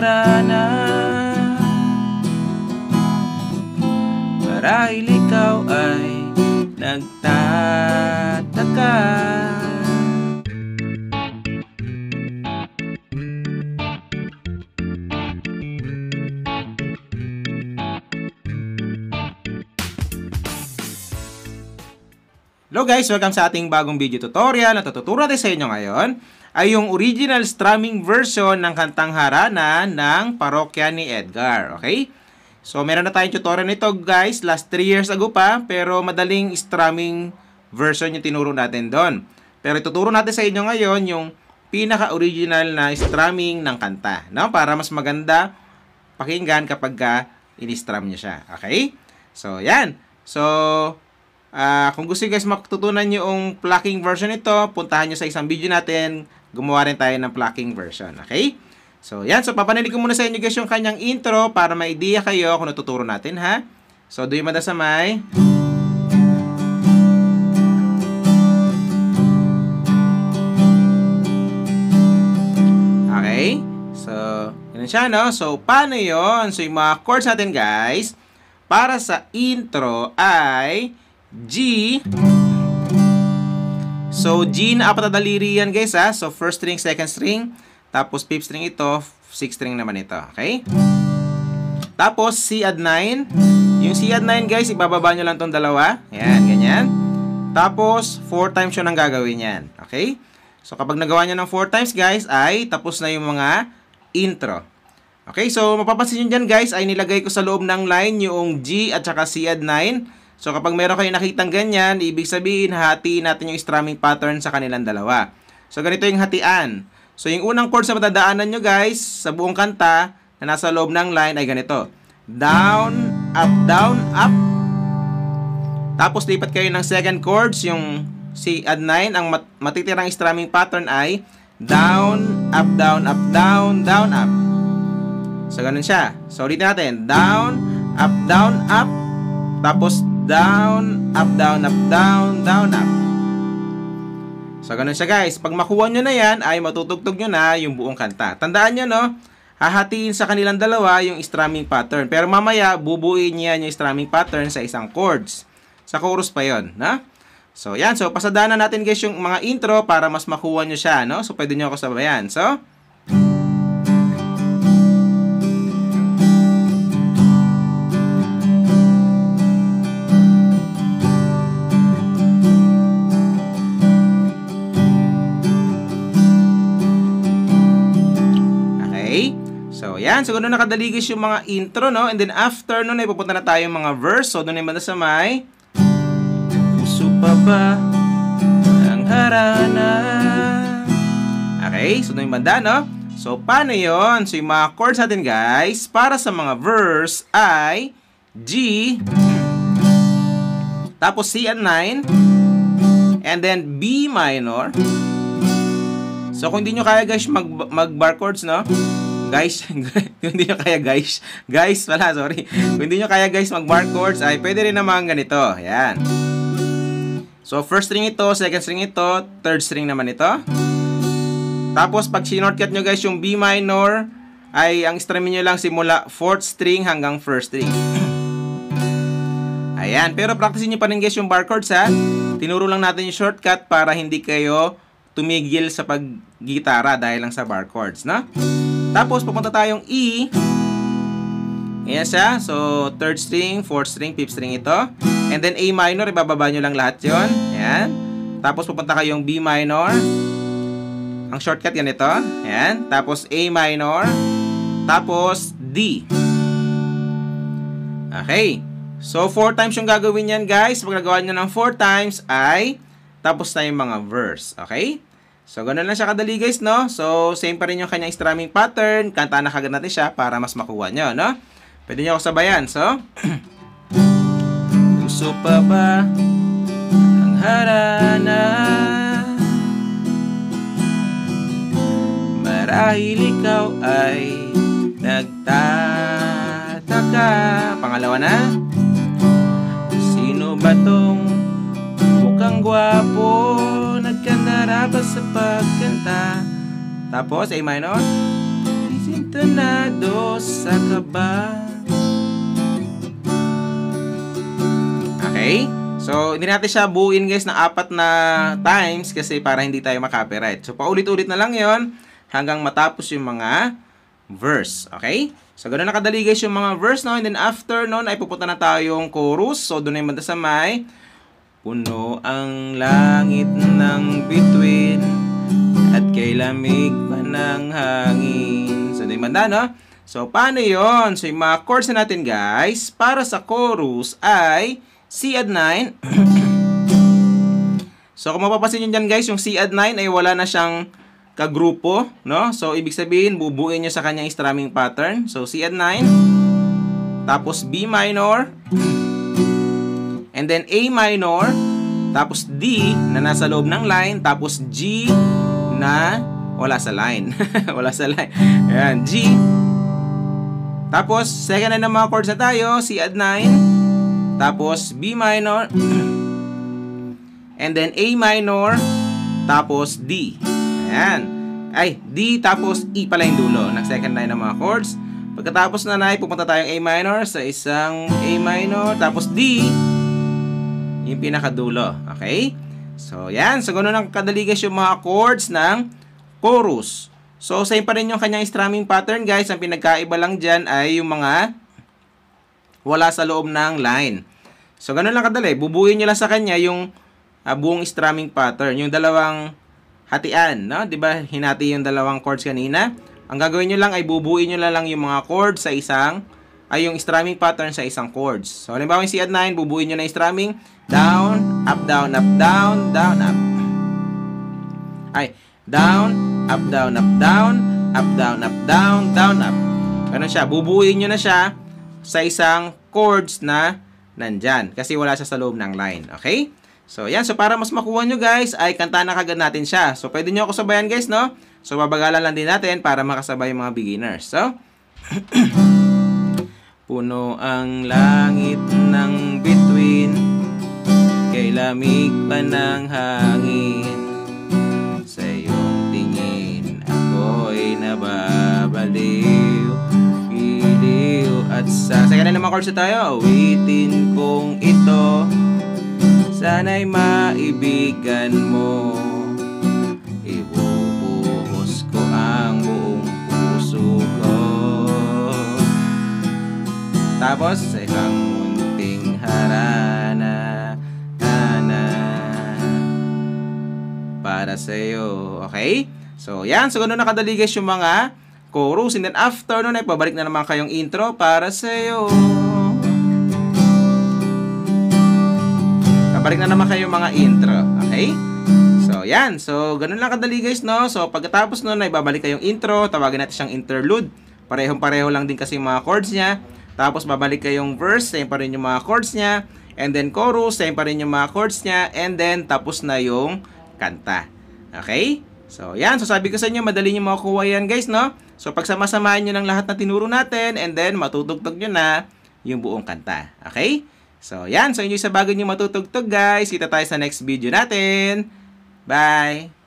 harana. Marahil ikaw ay nagtataka. Hello guys, welcome sa ating bagong video tutorial. At tuturo natin sa inyo ngayon ay yung original strumming version ng kantang Harana ng parokya ni Edgar. Okay? So meron na tayong tutorial nito guys, last 3 years ago pa, pero madaling strumming version yung tinuro natin doon. Pero ituturo natin sa inyo ngayon yung pinaka-original na strumming ng kanta, no? Para mas maganda pakinggan kapag in-strum nyo siya. Okay? So yan. So kung gusto nyo guys matutunan yung plucking version nito, puntahan nyo sa isang video natin, gumawa rin tayo ng plucking version. Okay? So, yan. So, papanilig ko muna sa inyo guys yung kanyang intro para may idea kayo kung natuturo natin, ha? So, do yung madasamay. Okay? So, yun siya, no? So, paano yun? So, yung mga chords natin guys, para sa intro ay G. So, G na apat na daliri yan guys, ha? So, first string, second string. Tapos, fifth string ito. Sixth string naman ito. Okay? Tapos, C add 9. Yung C add 9 guys, ibababa nyo lang itong dalawa. Yan, ganyan. Tapos, 4 times yun ang gagawin yan. Okay? So, kapag nagawa nyo ng 4 times guys, ay tapos na yung mga intro. Okay? So, mapapansin nyo dyan guys, ay nilagay ko sa loob ng line yung G at saka C add 9. So, kapag meron kayo nakitang ganyan, ibig sabihin, hatiin natin yung strumming pattern sa kanilang dalawa. So, ganito yung hatian. So, yung unang chords na matadaanan nyo guys, sa buong kanta, na nasa loob ng line, ay ganito. Down, up. Tapos, lipat kayo ng second chords, yung C add 9. Ang matitirang strumming pattern ay down, up, down, up, down, down, up. So, ganun siya. So, ulitin natin. Down, up, up. Tapos, down, up, down, down, up. So, ganun siya guys. Pag makuha nyo na yan, ay matutugtog nyo na yung buong kanta. Tandaan nyo, no? Hahatiin sa kanilang dalawa yung strumming pattern. Pero mamaya, bubuuin niya yung strumming pattern sa isang chords. Sa chorus pa yon, no? So, yan. So, pasadaan na natin guys yung mga intro para mas makuha nyo siya, no? So, pwede nyo ako sabayan. So, so, yan. So, doon nakadali guys yung mga intro, no? And then, after nun, ay pupunta na tayo yung mga verse. So, doon ay madasamay. Puso pa ba ang harana? Okay. So, doon yung banda, no? So, paano yun? So, yung mga chords natin, guys, para sa mga verse ay G. Tapos, C at 9. And then, B minor. So, kung hindi nyo kaya, guys, mag-bar chords, no? Guys, kung hindi nyo kaya guys, sorry. Kung hindi nyo kaya guys mag-bar chords, ay pwede rin naman ganito. Ayan. So, first string ito, second string ito, third string naman ito. Tapos, pag sinortcut nyo guys yung B minor, ay ang strumming nyo lang simula 4th string hanggang 1st string. Ayan. Pero practicein nyo pa rin guys yung bar chords, ha. Tinuro lang natin yung shortcut para hindi kayo tumigil sa pag-gitara dahil lang sa bar chords, no? Tapos, pupunta tayong E. Ayan siya. So, 3rd string, 4th string, 5th string ito. And then, A minor, ibababa nyo lang lahat yon. Ayan. Tapos, pupunta kayong B minor. Ang shortcut yan ito. Ayan. Tapos, A minor. Tapos, D. Okay. So, 4 times yung gagawin yan, guys. Pag nagawa nyo ng 4 times, ay tapos na yung mga verse. Okay? So, ganun lang siya kadali guys, no? So, same pa rin yung kanyang strumming pattern. Kantaan na kagad natin siya para mas makuha nyo, no? Pwede nyo ako sabayan. So, puso pa ba ang harana? Marahil ikaw ay nagtataka. Pangalawa na. Sino ba tong mukhang gwapo? Nagkandara ba sa pagkanta? Tapos, A minor. Intonado sa kaba. Okay? So, hindi natin siya buuin guys na 4 na times kasi para hindi tayo makopyright. So, paulit-ulit na lang yon hanggang matapos yung mga verse. Okay? So, ganun nakadali guys yung mga verse, no? And then after nun ay pupunta na tayong chorus. So, doon ay banda sa may puno ang langit ng bituin at kay lamig pa ng hangin. So, doon banda, no? So, paano yon? So, yung mga chords na natin guys, para sa chorus ay C add 9. So, kung mapapansin nyo dyan guys, yung C add 9 ay wala na siyang kagrupo, no? So, ibig sabihin, bubuin nyo sa kanyang strumming pattern. So, C add 9, tapos B minor, and then A minor, tapos D na nasa loob ng line, tapos G na wala sa line. Wala sa line. Ayan, G. Tapos, second na ng mga chords na tayo, C add 9, tapos B minor, and then A minor, tapos D. Ayan. Ay, D tapos E pala yung dulo ng second line ng mga chords. Pagkatapos na pupunta tayong A minor sa isang A minor, tapos D, yung pinakadulo. Okay? So, yan. So, ganoon ang kadali guys yung mga chords ng chorus. So, same pa rin yung kanyang strumming pattern guys. Ang pinagkaiba lang dyan ay yung mga wala sa loob ng line. So, ganun lang kadali. Bubuin nyo lang sa kanya yung buong strumming pattern. Yung dalawang hatian, no? Diba, hinati yung dalawang chords kanina. Ang gagawin nyo lang ay bubuin nyo lang yung mga chords sa isang, yung strumming pattern sa isang chords. So, halimbawa yung C add 9, bubuin nyo na yung strumming. Down, up, down, up, down, down, up. Down, up, down, up, down, up, down, up, down, down, up. Ganun siya. Bubuin nyo na siya sa isang chords na nandyan. Kasi wala siya sa loob ng line. Okay? So, yan. So, para mas makuha nyo guys, ay kanta na kagad natin siya. So, pwede nyo ako sabayan guys, no? So, babagalan lang din natin para makasabay yung mga beginners. So, puno ang langit ng bituin, kay lamig pa ng hangin. Sa iyong tingin, ako'y nababaliw. At sa kanan naman chords tayo, awitin kong ito, sana'y maibigan mo. Ibubuhos ko ang buong puso ko. Tapos, sa isang munting harana para sa'yo. Okay? So, yan. So, ganun nakadali guys yung mga chorus. And then after nun ay pabalik na naman kayong intro para sa'yo. Pabalik na naman kayong mga intro. Okay? So, yan. So, ganun lang kadali guys, no? So, pagkatapos nun ay babalik kayong intro. Tawagin natin siyang interlude. Parehong-pareho lang din kasi yung mga chords niya. Tapos, babalik kayong verse. Same pa rin yung mga chords niya. And then chorus. Same pa rin yung mga chords niya. And then, tapos na yung kanta. Okay? So, yan. So, sabi ko sa inyo, madali nyo makukuha yan guys, no? So, pagsama-samahan nyo ng lahat na tinuro natin, and then, matutugtog nyo na yung buong kanta. Okay? So, yan. So, enjoy sa bago nyo matutugtog, guys. Kita tayo sa next video natin. Bye!